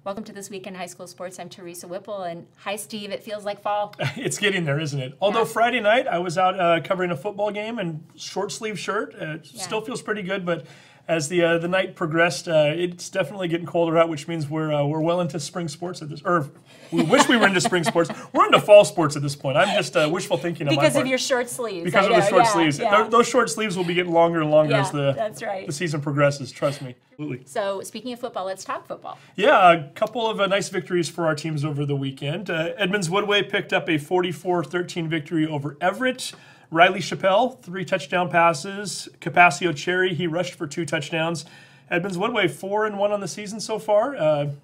Welcome to This Week in High School Sports. I'm Carissa Whipple, and hi, Steve. It feels like fall. It's getting there, isn't it? Although Friday night I was out covering a football game and short sleeve shirt. Still feels pretty good, but as the night progressed, it's definitely getting colder out, which means we're well into spring sports at this. Or we wish we were into spring sports. We're into fall sports at this point. I'm just wishful thinking on my part. Because of your short sleeves. Because of the short sleeves. Yeah. Those short sleeves will be getting longer and longer as that's right. the season progresses. Trust me. Absolutely. So speaking of football, let's talk football. Yeah, a couple of nice victories for our teams over the weekend. Edmonds-Woodway picked up a 44-13 victory over Everett. Riley Chappelle, 3 touchdown passes. Capaccio Cherry, he rushed for 2 touchdowns. Edmonds-Woodway 4-1 on the season so far.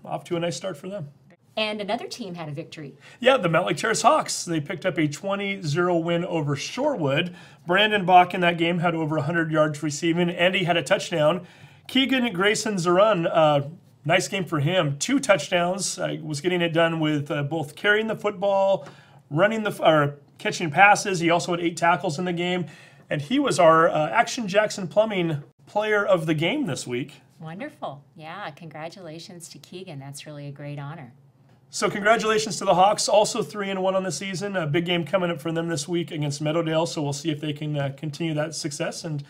Off to a nice start for them. And another team had a victory. Yeah, the Mountlake Terrace Hawks. They picked up a 20-0 win over Shorewood. Brandon Bach in that game had over 100 yards receiving. Andy had a touchdown. Keegan Grayson Zaran, nice game for him. 2 touchdowns. Was getting it done with both carrying the football, catching passes. He also had 8 tackles in the game. And he was our Action Jackson Plumbing player of the game this week. Wonderful. Yeah, congratulations to Keegan. That's really a great honor. So congratulations to the Hawks, also 3-1 on the season. A big game coming up for them this week against Meadowdale, so we'll see if they can continue that success. And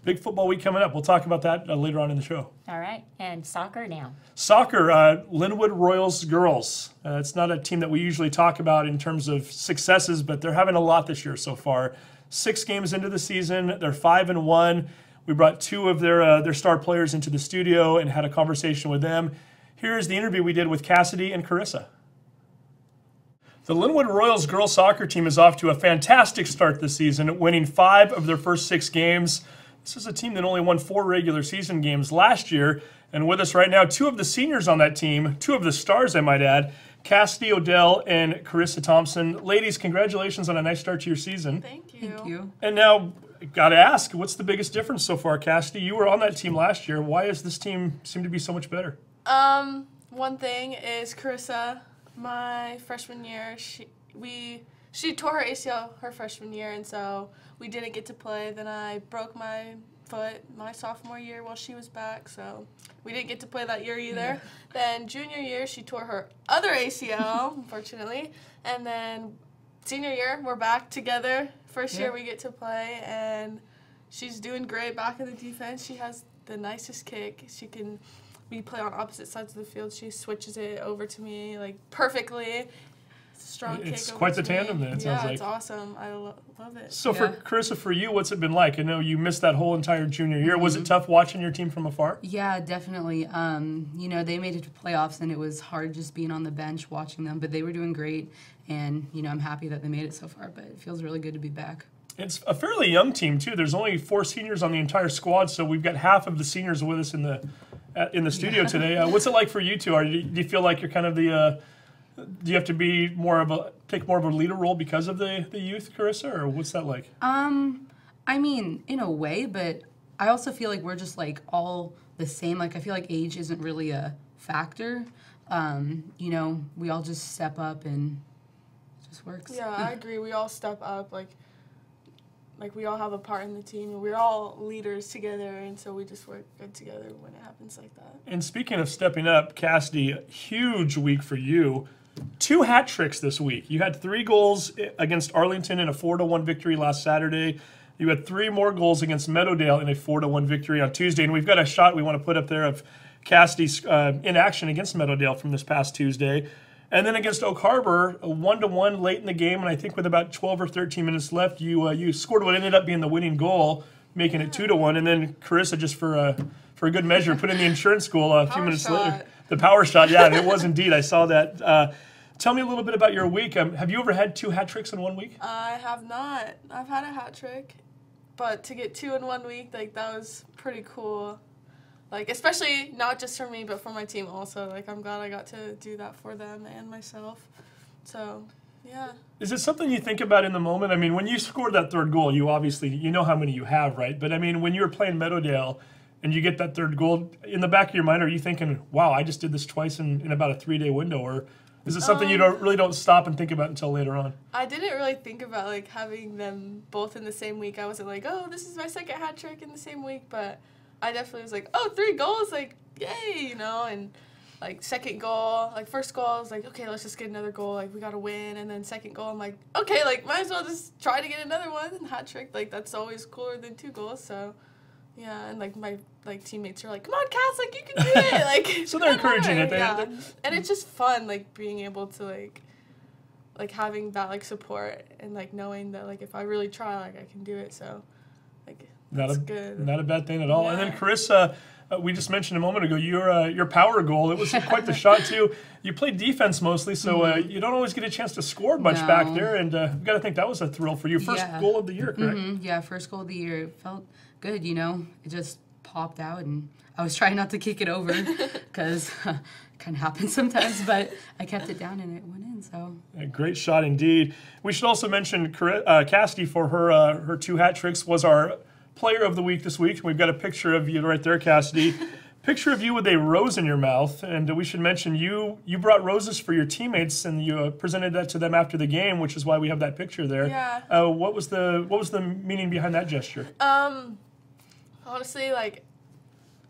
big football week coming up. We'll talk about that later on in the show. All right, and soccer now. Soccer, Lynnwood Royals girls. It's not a team that we usually talk about in terms of successes, but they're having a lot this year so far. 6 games into the season, they're 5-1. We brought 2 of their star players into the studio and had a conversation with them. Here's the interview we did with Cassidy and Carissa. The Lynnwood Royals girls soccer team is off to a fantastic start this season, winning 5 of their first 6 games. This is a team that only won 4 regular season games last year. And with us right now, 2 of the seniors on that team, 2 of the stars, I might add, Cassidy Odell and Carissa Thompson. Ladies, congratulations on a nice start to your season. Thank you. Thank you. And now, got to ask, what's the biggest difference so far, Cassidy? You were on that team last year. Why does this team seem to be so much better? One thing is Carissa, my freshman year, she tore her ACL her freshman year, and so we didn't get to play. Then I broke my foot my sophomore year while she was back, so we didn't get to play that year either. Yeah. Then junior year, she tore her other ACL, unfortunately, and then senior year, we're back together. First year we get to play, and she's doing great back in the defense. She has the nicest kick. We play on opposite sides of the field. She switches it over to me like perfectly. Strong kick. It's quite the tandem then, it sounds like. Yeah, it's awesome. I love it. So for Carissa, for you, what's it been like? I know you missed that whole entire junior year. Was it tough watching your team from afar? Yeah, definitely. They made it to playoffs, and it was hard just being on the bench watching them, but they were doing great, and, I'm happy that they made it so far, but it feels really good to be back. It's a fairly young team, too. There's only 4 seniors on the entire squad, so we've got half of the seniors with us in the studio today. What's it like for you two? Do you feel like you're kind of the do you have to be take more of a leader role because of the youth, Carissa, or what's that like? In a way, but I also feel like we're just like all the same. Like I feel like age isn't really a factor. We all just step up and it just works. Yeah, I agree. We all step up. Like we all have a part in the team, and we're all leaders together, and so we just work good together when it happens like that. And speaking of stepping up, Cassidy, huge week for you. 2 hat tricks this week. You had 3 goals against Arlington in a 4-1 victory last Saturday. You had 3 more goals against Meadowdale in a 4-1 victory on Tuesday. And we've got a shot we want to put up there of Cassidy's in action against Meadowdale from this past Tuesday. And then against Oak Harbor, a 1-1 late in the game, and I think with about 12 or 13 minutes left, you scored what ended up being the winning goal, making it 2-1. And then Carissa, just for a good measure, put in the insurance goal a few minutes later. The power shot, yeah, it was indeed. I saw that. Tell me a little bit about your week. Have you ever had 2 hat tricks in one week? I have not. I've had a hat trick, but to get 2 in 1 week, that was pretty cool. Especially not just for me, but for my team also. I'm glad I got to do that for them and myself. So, yeah. Is it something you think about in the moment? I mean, when you scored that 3rd goal, you know how many you have, right? But, I mean, when you were playing Meadowdale and you get that 3rd goal, in the back of your mind, are you thinking, wow, I just did this twice in about a 3-day window? Or is it something you don't stop and think about until later on? I didn't really think about, having them both in the same week. I wasn't like, oh, this is my 2nd hat trick in the same week, but I definitely was like, oh, 3 goals, yay, and like second goal, like first goal, I was like, okay, let's just get another goal. Like we gotta win. And then second goal, I'm like, okay, like might as well just try to get another one. And hat trick, like that's always cooler than 2 goals. So yeah, and like my teammates are like, come on, Cass, like you can do it. Like So they're encouraging it. Yeah. And it's just fun, like being able to like having that like support and like knowing that like if I really try, like I can do it. So like that's good. Not a bad thing at all. Yeah. And then Carissa, we just mentioned a moment ago your power goal. It was quite the shot too. You played defense mostly, so you don't always get a chance to score much back there. And we've got to think that was a thrill for you. First goal of the year, correct? Yeah, first goal of the year. It felt good, you know. It just popped out, and I was trying not to kick it over because kind of happens sometimes, but I kept it down and it went in. So a great shot indeed. We should also mention Cassidy for her 2 hat tricks was our player of the week this week. We've got a picture of you right there, Cassidy. Picture of you with a rose in your mouth, and we should mention you brought roses for your teammates, and you presented that to them after the game, which is why we have that picture there. Yeah. What was the meaning behind that gesture? Honestly, like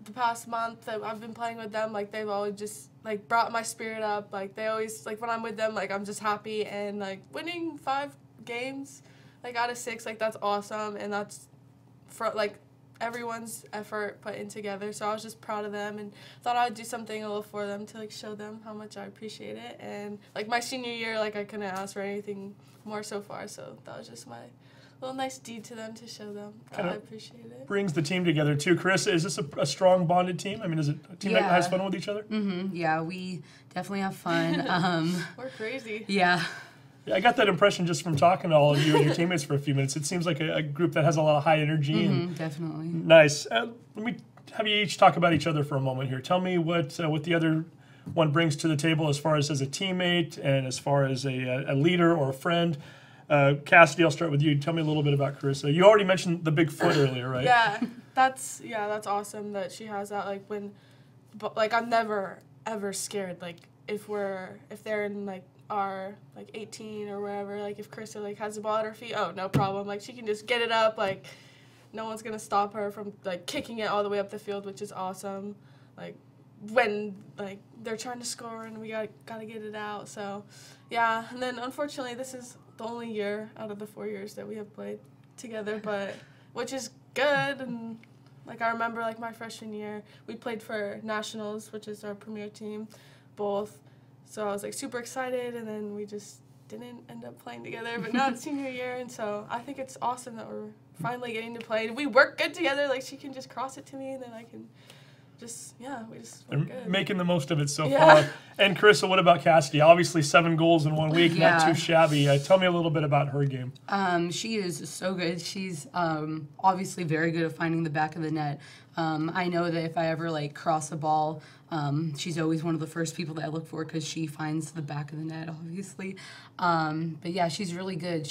the past month that I've been playing with them, like they've always just like brought my spirit up. Like they always like when I'm with them, like I'm just happy, and like winning 5 games like out of 6, like that's awesome, and that's for like everyone's effort put in together. So I was just proud of them and thought I'd do something a little for them to like show them how much I appreciate it. And like my senior year, like I couldn't ask for anything more so far, so that was just my little nice deed to them to show them that I appreciate it. Brings the team together too. Carissa, is this a strong bonded team? I mean, is it a team that has fun with each other? Yeah, we definitely have fun. We're crazy. Yeah. I got that impression just from talking to all of you and your teammates for a few minutes. It seems like a group that has a lot of high energy. And definitely. Nice. Let me have you each talk about each other for a moment here. Tell me what the other one brings to the table as far as a teammate and as far as a leader or a friend. Cassidy, I'll start with you. Tell me a little bit about Carissa. You already mentioned the big foot earlier, right? Yeah, that's awesome that she has that. Like when, but like I'm never ever scared. Like if they're in like our like 18 or wherever, like if Carissa like has the ball at her feet, oh no problem. Like she can just get it up. Like no one's gonna stop her from like kicking it all the way up the field, which is awesome. Like when like they're trying to score and we gotta get it out. So yeah, and then unfortunately this is the only year out of the 4 years that we have played together, but which is good. And like I remember like my freshman year we played for nationals, which is our premier team, both. So I was like super excited, and then we just didn't end up playing together. But now it's senior year, and so I think it's awesome that we're finally getting to play. We work good together. Like she can just cross it to me, and then I can we just work good. Making the most of it so far. And Carissa, what about Cassidy? Obviously 7 goals in 1 week, not too shabby. Tell me a little bit about her game. She is so good. She's obviously very good at finding the back of the net. I know that if I ever like cross a ball, she's always one of the first people that I look for because she finds the back of the net, obviously. But yeah, she's really good.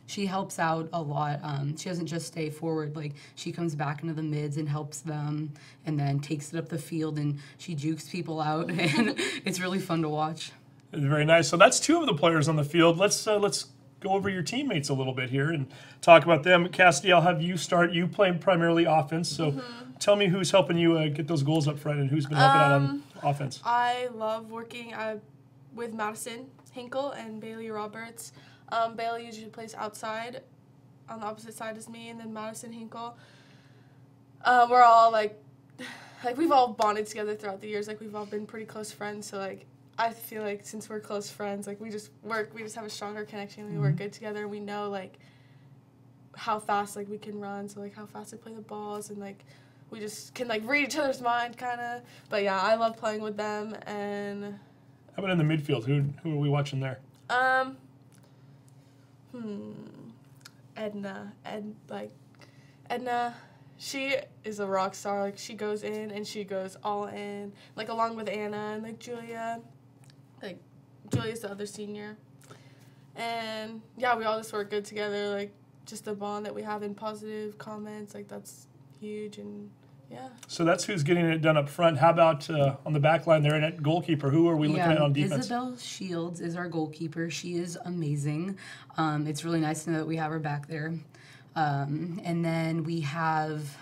She helps out a lot. She doesn't just stay forward. Like she comes back into the mids and helps them, and then takes it up the field, and she jukes people out, and it's really fun to watch. Very nice. So that's 2 of the players on the field. Let's go over your teammates a little bit here and talk about them. Cassidy, I'll have you start. You play primarily offense, so tell me who's helping you get those goals up front and who's been helping out on offense. I love working with Madison Hinkle and Bailey Roberts. Bailey usually plays outside on the opposite side as me, and then Madison Hinkle. We're all like we've all bonded together throughout the years. Like we've all been pretty close friends, so like I feel like since we're close friends, like we just have a stronger connection. We work good together. We know like how fast like we can run, so like how fast we play the balls, and like we just can like read each other's mind kind of. But yeah, I love playing with them. And how about in the midfield? Who are we watching there? Edna, she is a rock star. Like she goes in and she goes all in. Like along with Anna and like Julia. Like Julia's the other senior. And yeah, we all just work good together. Like just the bond that we have in positive comments, like that's huge. And yeah. So that's who's getting it done up front. How about on the back line there at goalkeeper? Who are we looking at on defense? Isabel Shields is our goalkeeper. She is amazing. It's really nice to know that we have her back there. And then we have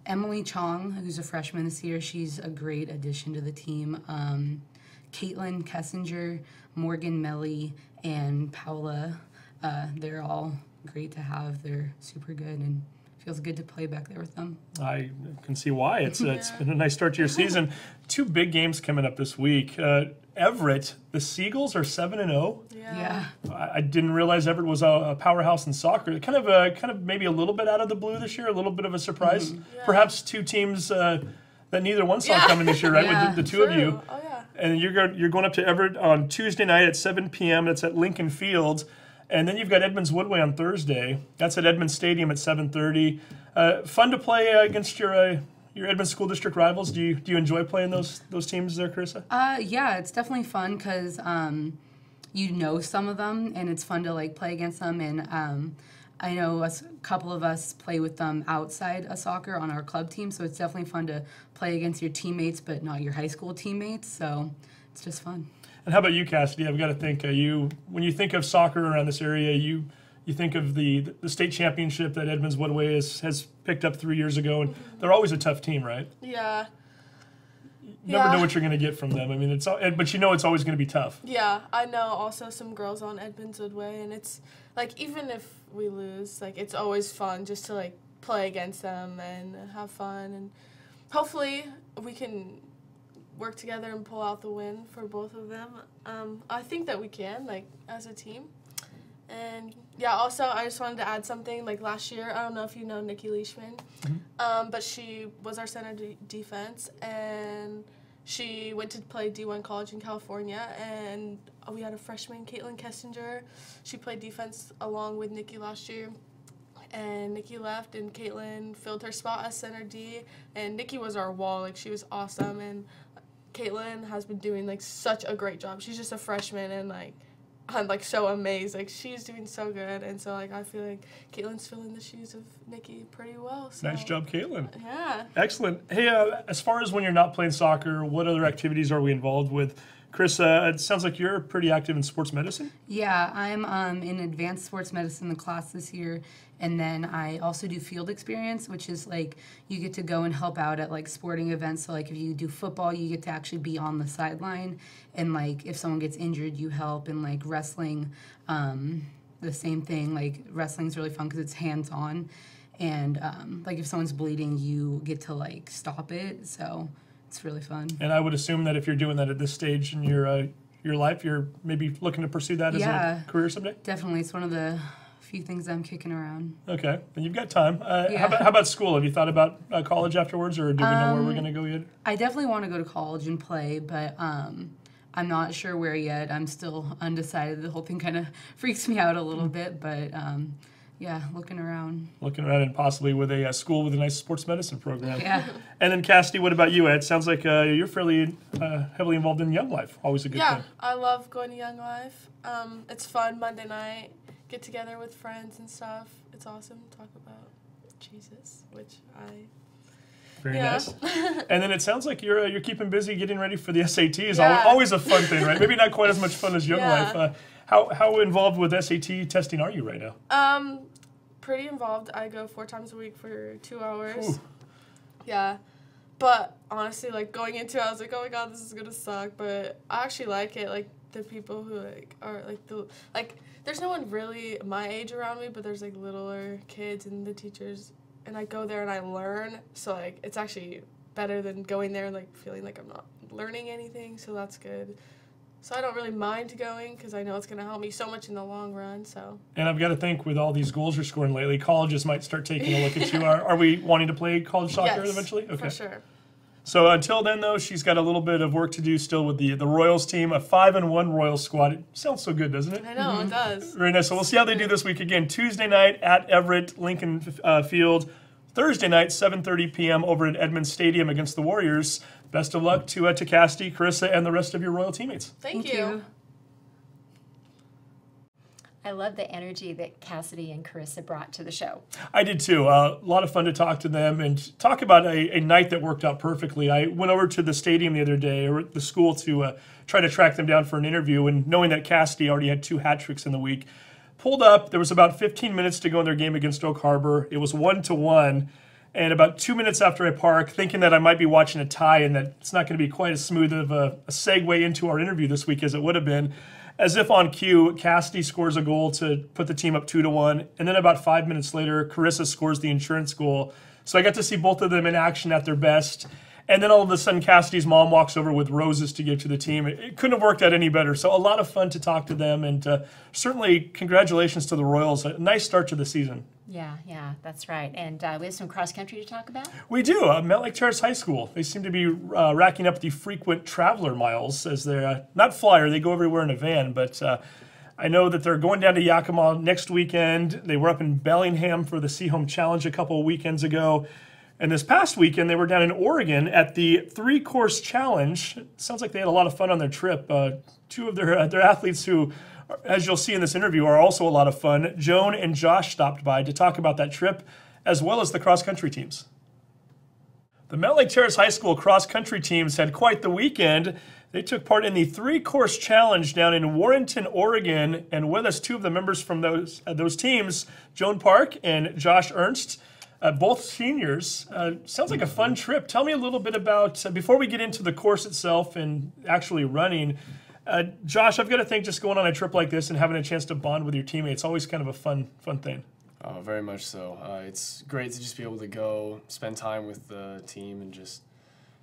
Emily Chong, who's a freshman this year, she's a great addition to the team. Caitlin Kessinger, Morgan Melly, and Paula, they're all great to have. They're super good, and feels good to play back there with them. I can see why. It's been a nice start to your season. 2 big games coming up this week. Everett, the Seagulls are 7-0. Yeah. I didn't realize Everett was a powerhouse in soccer. Kind of maybe a little bit out of the blue this year, a little bit of a surprise. Perhaps 2 teams that neither one saw coming this year, right? With the 2 of you. Oh, yeah. And you're going up to Everett on Tuesday night at 7 p.m. That's at Lincoln Field. And then you've got Edmonds-Woodway on Thursday. That's at Edmonds Stadium at 7:30. Fun to play against your Edmonds School District rivals. Do you enjoy playing those teams there, Carissa? Yeah, it's definitely fun because you know some of them, and it's fun to like play against them. And I know a couple of us play with them outside of soccer on our club team, so it's definitely fun to play against your teammates, but not your high school teammates. So it's just fun. And how about you, Cassidy? I've got to think when you think of soccer around this area, you think of the state championship that Edmonds-Woodway has picked up 3 years ago, and they're always a tough team, right? Yeah. You never know what you're going to get from them. I mean, but you know it's always going to be tough. Yeah, I know also some girls on Edmonds-Woodway, and it's like even if we lose, like it's always fun just to like play against them and have fun, and hopefully we can work together and pull out the win for both of them. I think that we can, like, as a team. And, yeah, also, I just wanted to add something. Like, last year, I don't know if you know Nikki Leishman, but she was our center defense, and she went to play D1 college in California, and we had a freshman, Caitlin Kessinger. She played defense along with Nikki last year. And Nikki left, and Caitlin filled her spot as center D, and Nikki was our wall. Like, she was awesome, and Caitlin has been doing, like, such a great job. She's just a freshman, and, like, I'm, like, so amazed. Like, she's doing so good, and so, like, I feel like Caitlin's filling the shoes of Nikki pretty well. So. Nice job, Caitlin. Yeah. Excellent. Hey, as far as when you're not playing soccer, what other activities are we involved with? Carissa, it sounds like you're pretty active in sports medicine. Yeah, I'm in advanced sports medicine class this year, and then I also do field experience, which is like you get to go and help out at like sporting events. So like if you do football, you get to actually be on the sideline, and like if someone gets injured, you help. And like wrestling, the same thing. Like wrestling's really fun because it's hands-on, and like if someone's bleeding, you get to like stop it. So it's really fun. And I would assume that if you're doing that at this stage in your life, you're maybe looking to pursue that as a career someday? Definitely. It's one of the few things I'm kicking around. Okay. Then you've got time. How about school? Have you thought about college afterwards, or do we know where we're going to go yet? I definitely want to go to college and play, but I'm not sure where yet. I'm still undecided. The whole thing kind of freaks me out a little bit, but yeah, looking around. Looking around, and possibly with a school with a nice sports medicine program. Yeah. And then, Cassidy, what about you? It sounds like you're fairly heavily involved in Young Life. Always a good thing. Yeah, I love going to Young Life. It's fun Monday night, get together with friends and stuff. It's awesome to talk about Jesus, which I... Very nice. And then it sounds like you're keeping busy getting ready for the SATs. Always a fun thing, right? Maybe not quite as much fun as Young Life. How involved with SAT testing are you right now? Pretty involved. I go 4 times a week for 2 hours. Ooh. Yeah. But honestly, like going into it, I was like, oh my god, this is gonna suck. But I actually like it. Like the people who are there's no one really my age around me, but there's like littler kids and the teachers, and I go there and I learn. So like it's actually better than going there and like feeling like I'm not learning anything. So that's good. So I don't really mind going because I know it's going to help me so much in the long run. So. And I've got to think, with all these goals you're scoring lately, colleges might start taking a look at you. Are we wanting to play college soccer eventually? Okay. For sure. So until then, though, she's got a little bit of work to do still with the Royals team, a 5-1 Royals squad. It sounds so good, doesn't it? I know, it does. Very nice. So we'll see how they do this week again. Tuesday night at Everett Lincoln Field. Thursday night, 7:30 p.m. over at Edmonds Stadium against the Warriors. Best of luck to Cassidy, Carissa, and the rest of your Royal teammates. Thank you. I love the energy that Cassidy and Carissa brought to the show. I did too. A lot of fun to talk to them and talk about a night that worked out perfectly. I went over to the stadium the other day, or the school, to try to track them down for an interview, and knowing that Cassidy already had 2 hat tricks in the week, pulled up. There was about 15 minutes to go in their game against Oak Harbor. It was 1-1. And about 2 minutes after I park, thinking that I might be watching a tie and that it's not going to be quite as smooth of a segue into our interview this week as it would have been, as if on cue, Cassidy scores a goal to put the team up 2-1. And then about 5 minutes later, Carissa scores the insurance goal. So I got to see both of them in action at their best. And then all of a sudden, Cassidy's mom walks over with roses to give to the team. It couldn't have worked out any better. So a lot of fun to talk to them. And certainly congratulations to the Royals. A nice start to the season. Yeah, that's right. And we have some cross country to talk about. We do. Mountlake Terrace High School. They seem to be racking up the frequent traveler miles as they're not flyer. They go everywhere in a van. But I know that they're going down to Yakima next weekend. They were up in Bellingham for the See Home Challenge a couple of weekends ago. And this past weekend, they were down in Oregon at the 3-course challenge. It sounds like they had a lot of fun on their trip. Two of their athletes who, as you'll see in this interview, are also a lot of fun. Joan and Josh stopped by to talk about that trip, as well as the cross-country teams. The Mountlake Terrace High School cross-country teams had quite the weekend. They took part in the 3-course challenge down in Warrenton, Oregon. And with us, 2 of the members from those teams, Joan Park and Josh Ernst. Both seniors. Sounds like a fun trip. Tell me a little bit about, before we get into the course itself and actually running, Josh, I've got to think just going on a trip like this and having a chance to bond with your teammates, always kind of a fun thing. Oh, very much so. It's great to just be able to go spend time with the team and just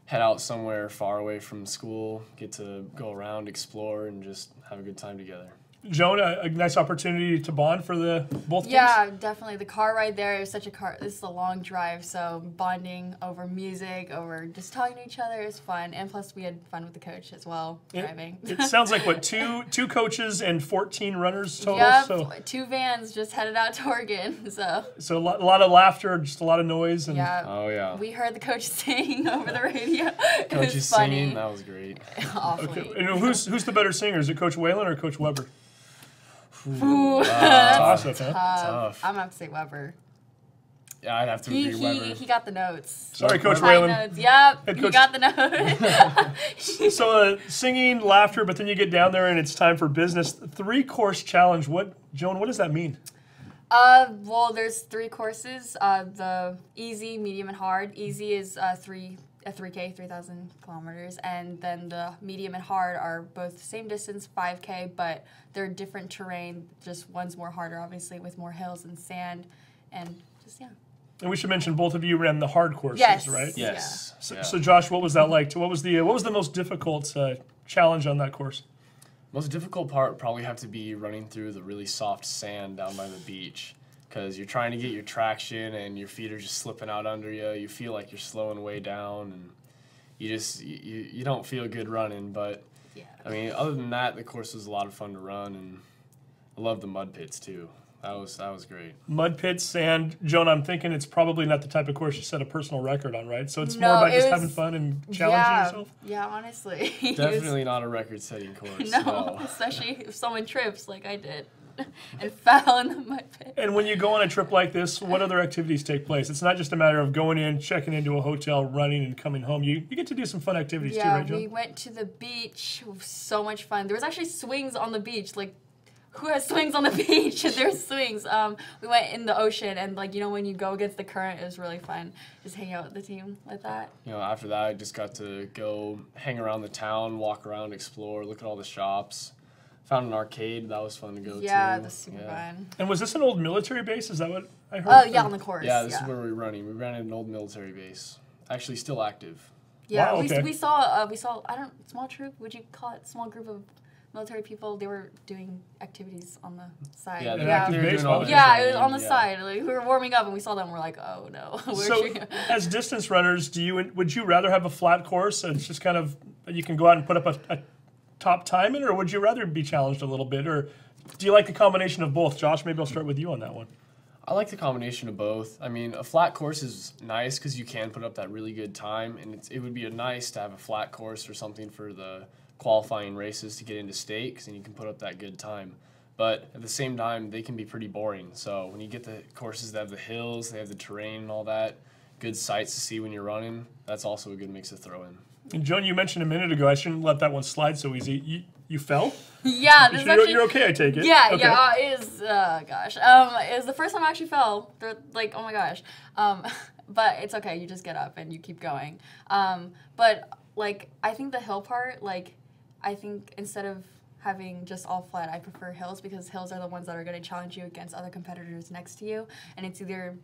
head out somewhere far away from school, get to go around, explore, and just have a good time together. Joan, a nice opportunity to bond for the both teams? Yeah, definitely. The car ride there is such a this is a long drive, so bonding over music, over just talking to each other is fun. And plus, we had fun with the coach as well, driving. It sounds like, what, two coaches and 14 runners total? Yep, So 2 vans just headed out to Oregon, so. So a lot of laughter, just a lot of noise. And Yeah. Oh, yeah. We heard the coach sing over the radio. It Coach was is funny. singing, that was great. Awfully. Okay. And who's the better singer? Is it Coach Whalen or Coach Weber? Ooh, Toss-up, huh? Tough. I'm gonna have to say Weber. Yeah, I'd have to agree, Weber. He got the notes. Sorry, Coach High Whalen. notes. Yep, Head he coach. got the notes. So singing, laughter, but then you get down there and it's time for business. 3-course challenge. Joan, what does that mean? Well, there's 3 courses. The easy, medium, and hard. Easy is 3K, 3,000 kilometers, and then the medium and hard are both the same distance, 5K, but they're different terrain. Just one's more harder, obviously, with more hills and sand, and just, yeah. And we should mention both of you ran the hard courses, Yes. right? Yes. So Josh, what was that like? What was the most difficult challenge on that course? Most difficult part would probably have to be running through the really soft sand down by the beach, because you're trying to get your traction and your feet are just slipping out under you. You feel like you're slowing way down, and you don't feel good running. But Yeah. I mean, other than that, the course was a lot of fun to run, and I love the mud pits too. That was great. Mud pits, sand. Joan, I'm thinking it's probably not the type of course you set a personal record on, right? So it's No, more about it just was- having fun and challenging yourself? Yeah, honestly. It was- Definitely not a record-setting course. No, especially if someone trips like I did and fell in the mud pit. And when you go on a trip like this, what other activities take place? It's not just a matter of going in, checking into a hotel, running, and coming home. You get to do some fun activities too, Yeah, right, Joan? we went to the beach. It was so much fun. There was actually swings on the beach. Like, who has swings on the beach? There's swings. We went in the ocean, and when you go against the current, it was really fun. Just hang out with the team like that. After that, I just got to go hang around the town, walk around, explore, look at all the shops. Found an arcade. That was fun to go to. Yeah, that's super fun. And was this an old military base? Is that what I heard? Oh, yeah, on the course. Yeah, this is where we're running. We ran at an old military base. Actually, still active. Yeah, Wow, okay. we saw small troop. Would you call it small group of military people? They were doing activities on the side. Yeah, An active they were base doing all ball. the Yeah, it was training, on the yeah. side. Like, we were warming up, and we saw them. We're like, oh no. So, as distance runners, would you rather have a flat course and it's just kind of you can go out and put up a top time in, or would you rather be challenged a little bit, or do you like the combination of both? Josh, maybe I'll start with you on that one. I like the combination of both. I mean, a flat course is nice because you can put up that really good time, and it would be nice to have a flat course or something for the qualifying races to get into state, because then you can put up that good time. But at the same time, they can be pretty boring. So when you get the courses that have the hills, they have the terrain and all that, good sights to see when you're running, that's also a good mix to throw in. And Joan, you mentioned a minute ago, I shouldn't let that one slide so easy. You fell? Yeah, this is actually, You're okay, I take it. Yeah, Okay. yeah, it is, gosh. It was the first time I actually fell. They're like, oh my gosh. But it's okay, you just get up and you keep going. But, like, I think the hill part, like, I think instead of having just all flat, I prefer hills because hills are the ones that are going to challenge you against other competitors next to you. And it's either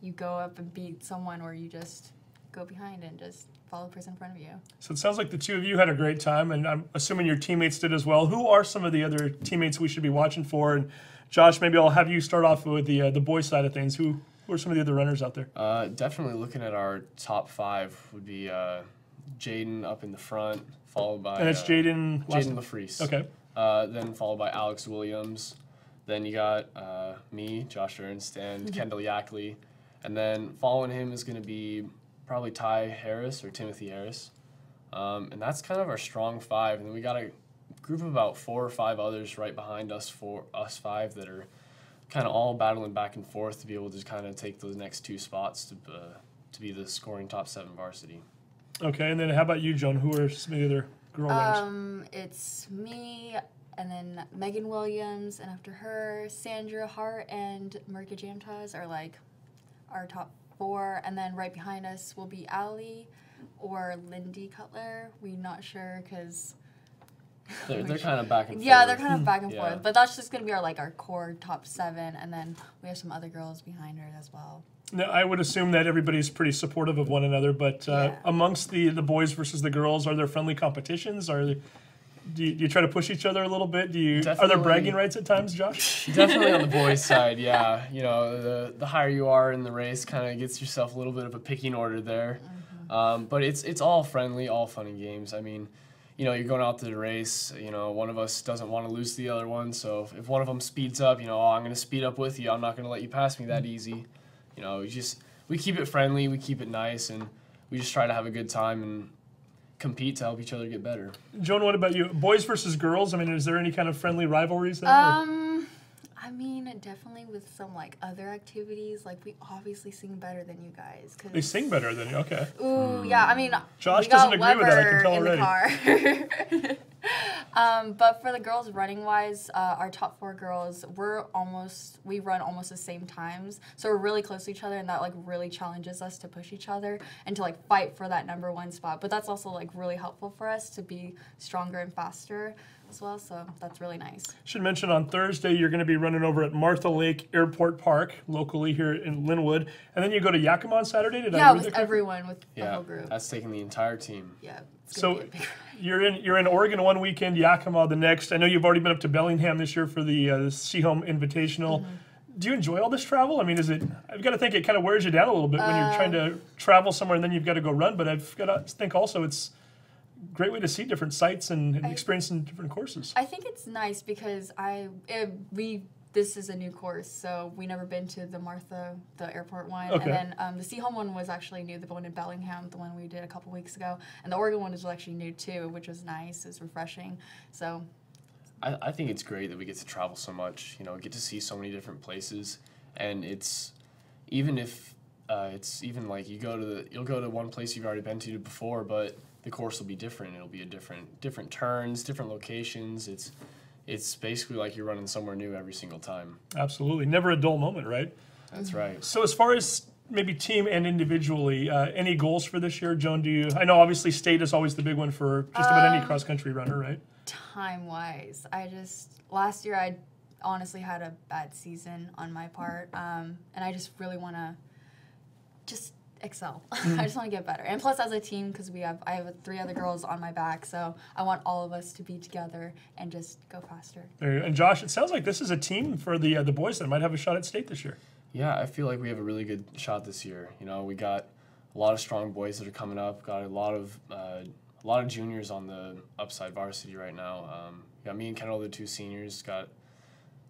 you go up and beat someone or you just go behind and just follow the person in front of you. So it sounds like the two of you had a great time, and I'm assuming your teammates did as well. Who are some of the other teammates we should be watching for? And Josh, maybe I'll have you start off with the boys side of things. Who are some of the other runners out there? Definitely looking at our top 5 would be Jaden up in the front, followed by... And it's Jaden... Jaden LaFreese. Okay. Then followed by Alex Williams. Then you got me, Josh Ernst, and Kendall Yackley. And then following him is going to be probably Ty Harris or Timothy Harris. And that's kind of our strong 5. And then we got a group of about 4 or 5 others right behind us, us 5, that are kind of all battling back and forth to be able to kind of take those next 2 spots to be the scoring top 7 varsity. Okay, and then how about you, Joan? Who are some of the other girl runners? It's me, and then Megan Williams, and after her, Sandra Hart and Marika Jamtaz are like our top 4, and then right behind us will be Allie or Lindy Cutler. We're not sure because They're kind of back and forth. yeah, they're kind of back and Yeah. forth, but that's just gonna be our core top 7, and then we have some other girls behind her as well. Now, I would assume that everybody's pretty supportive of one another, but Yeah. amongst the boys versus the girls, are there friendly competitions? Do you try to push each other a little bit? Are there Definitely. bragging rights at times, Josh? Definitely on the boys' side, yeah. You know, the higher you are in the race kind of gets yourself a little bit of a picking order there. But it's all friendly, all fun and games. I mean, you know, you're going out to the race, you know, one of us doesn't want to lose to the other one, so if one of them speeds up, you know, I'm going to speed up with you. I'm not going to let you pass me that easy. You know, we keep it friendly, we keep it nice, and we just try to have a good time and compete to help each other get better. Joan, what about you? Boys versus girls? I mean, is there any kind of friendly rivalries there? I mean, definitely with some other activities. Like we obviously sing better than you guys. They sing better than you. Okay. Ooh, yeah. I mean, Josh we got doesn't agree with that, I can tell Weber in the car. But for the girls running wise, our top 4 girls, we run almost the same times, so we're really close to each other, and that really challenges us to push each other and to fight for that #1 spot. But that's also really helpful for us to be stronger and faster as well, so that's really nice. Should mention on Thursday you're going to be running over at Martha Lake Airport Park, locally here in Lynnwood, and then you go to Yakima on Saturday. Did I read that With correctly? everyone, with the Yeah, whole group. that's taking the entire team. Yeah. It's So gonna be a big you're in Oregon one weekend, Yakima the next. I know you've already been up to Bellingham this year for the Seahome Invitational. Do you enjoy all this travel? I mean, I've got to think it kind of wears you down a little bit when you're trying to travel somewhere and then you've got to go run. But I've got to think also it's a great way to see different sites and experience in different courses. I think it's nice because this is a new course, so we never been to the airport one. Okay. And then the Seahome one was actually new, the one in Bellingham, the one we did a couple weeks ago. And the Oregon one is actually new too, which was nice. It was refreshing. So I think it's great that we get to travel so much, you know, get to see so many different places. And it's even if it's even you'll go to one place you've already been to before, but the course will be different. It'll be a different turns, different locations. It's basically like you're running somewhere new every single time. Absolutely. Never a dull moment, right? That's right. So as far as maybe team and individually, any goals for this year, Joan? I know obviously state is always the big one for just about any cross-country runner, right? time-wise, last year I honestly had a bad season on my part, and I just really want to just excel. I just want to get better. And plus as a team, because I have 3 other girls on my back, so I want all of us to be together and just go faster. And Josh, it sounds like this is a team for the boys that might have a shot at state this year. Yeah, I feel like we have a really good shot this year. You know, we got a lot of strong boys that are coming up. Got a lot of juniors on the upside varsity right now. Got me and Kendall, the 2 seniors. Got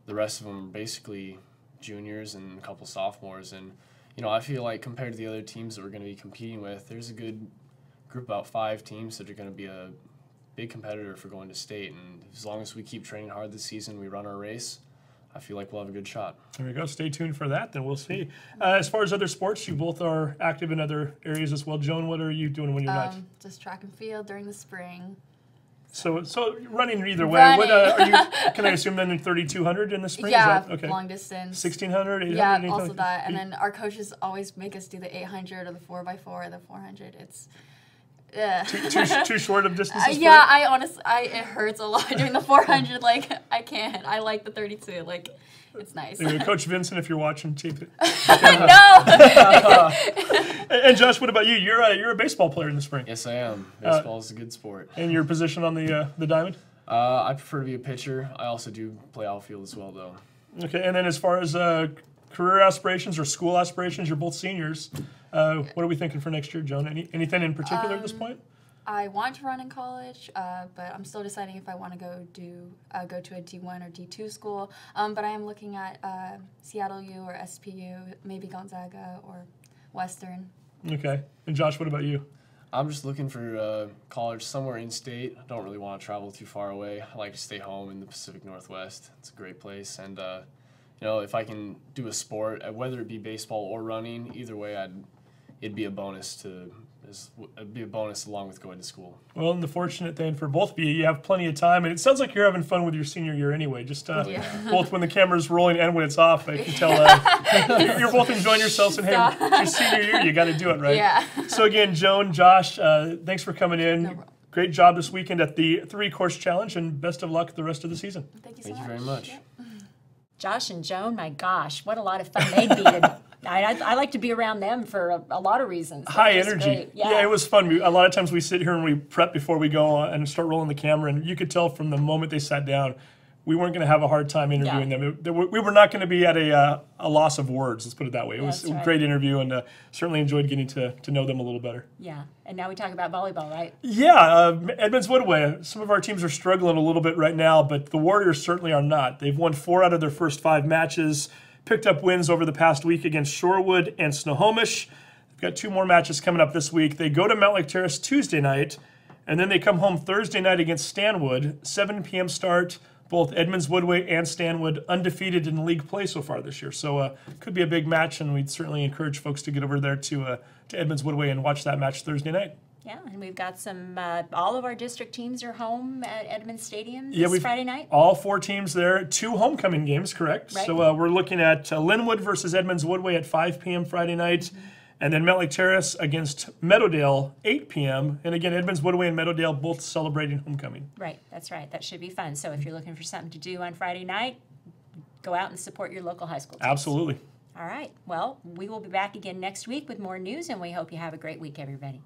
the rest of them basically juniors and a couple sophomores. And you know, I feel like compared to the other teams that we're going to be competing with, there's a good group, about 5 teams that are going to be a big competitor for going to state. And as long as we keep training hard this season, we run our race, I feel like we'll have a good shot. There we go. Stay tuned for that, then we'll see. As far as other sports, you both are active in other areas as well. Joan, what are you doing when you're not? Just track and field during the spring. So running either way. Running. What are you? Can I assume then in 3,200 in the spring? Yeah, Is that, okay. long distance. 1,600, 800. Yeah, anything also like that. And then our coaches always make us do the 800 or the 4x4 or the 400. It's too short of distances. yeah, I honestly, it hurts a lot doing the 400. Like, I can't. I like the 32. Like, it's nice. Anyway, Coach Vincent, if you're watching, tape it. No. And Josh, what about you? You're a baseball player in the spring. Yes, I am. Baseball is a good sport. And your position on the diamond? I prefer to be a pitcher. I also do play outfield as well, though. Okay, and then as far as career aspirations or school aspirations, you're both seniors. What are we thinking for next year, Joan? Anything in particular at this point? I want to run in college, but I'm still deciding if I want to go to a D1 or D2 school. But I am looking at Seattle U or SPU, maybe Gonzaga or Western. Okay. And Josh, what about you? I'm just looking for college somewhere in state. I don't really want to travel too far away. I like to stay home in the Pacific Northwest. It's a great place, and if I can do a sport, whether it be baseball or running, either way, it'd be a bonus along with going to school. Well, and the fortunate thing for both of you, you have plenty of time, and it sounds like you're having fun with your senior year anyway. Just both when the camera's rolling and when it's off, I can tell you're both enjoying yourselves. And hey, it's your senior year, you got to do it, right? Yeah. So again, Joan, Josh, thanks for coming in. No problem. Great job this weekend at the 3-course challenge, and best of luck the rest of the season. Thank you so Thank much. you very much. Yep. Josh and Joan, my gosh, what a lot of fun they'd be. I like to be around them for a lot of reasons. High They're just energy. great. Yeah, it was fun. A lot of times we sit here and we prep before we go and start rolling the camera, and you could tell from the moment they sat down, we weren't going to have a hard time interviewing them. We were not going to be at a loss of words, let's put it that way. It was a great interview, and certainly enjoyed getting to know them a little better. Yeah, and now we talk about volleyball, right? Yeah, Edmonds-Woodway. Some of our teams are struggling a little bit right now, but the Warriors certainly are not. They've won 4 out of their first 5 matches, picked up wins over the past week against Shorewood and Snohomish. They've got 2 more matches coming up this week. They go to Mountlake Terrace Tuesday night, and then they come home Thursday night against Stanwood, 7 p.m. start. Both Edmonds-Woodway and Stanwood undefeated in league play so far this year. So could be a big match, and we'd certainly encourage folks to get over there to Edmonds-Woodway and watch that match Thursday night. Yeah, and we've got some, all of our district teams are home at Edmonds Stadium this Friday night. All 4 teams there, 2 homecoming games, correct? Right. So we're looking at Lynnwood versus Edmonds-Woodway at 5 p.m. Friday night. Mm-hmm. And then Mountlake Terrace against Meadowdale, 8 p.m. And again, Edmonds-Woodway and Meadowdale both celebrating homecoming. Right, that's right. That should be fun. So if you're looking for something to do on Friday night, go out and support your local high school teams. Absolutely. All right. Well, we will be back again next week with more news, and we hope you have a great week, everybody.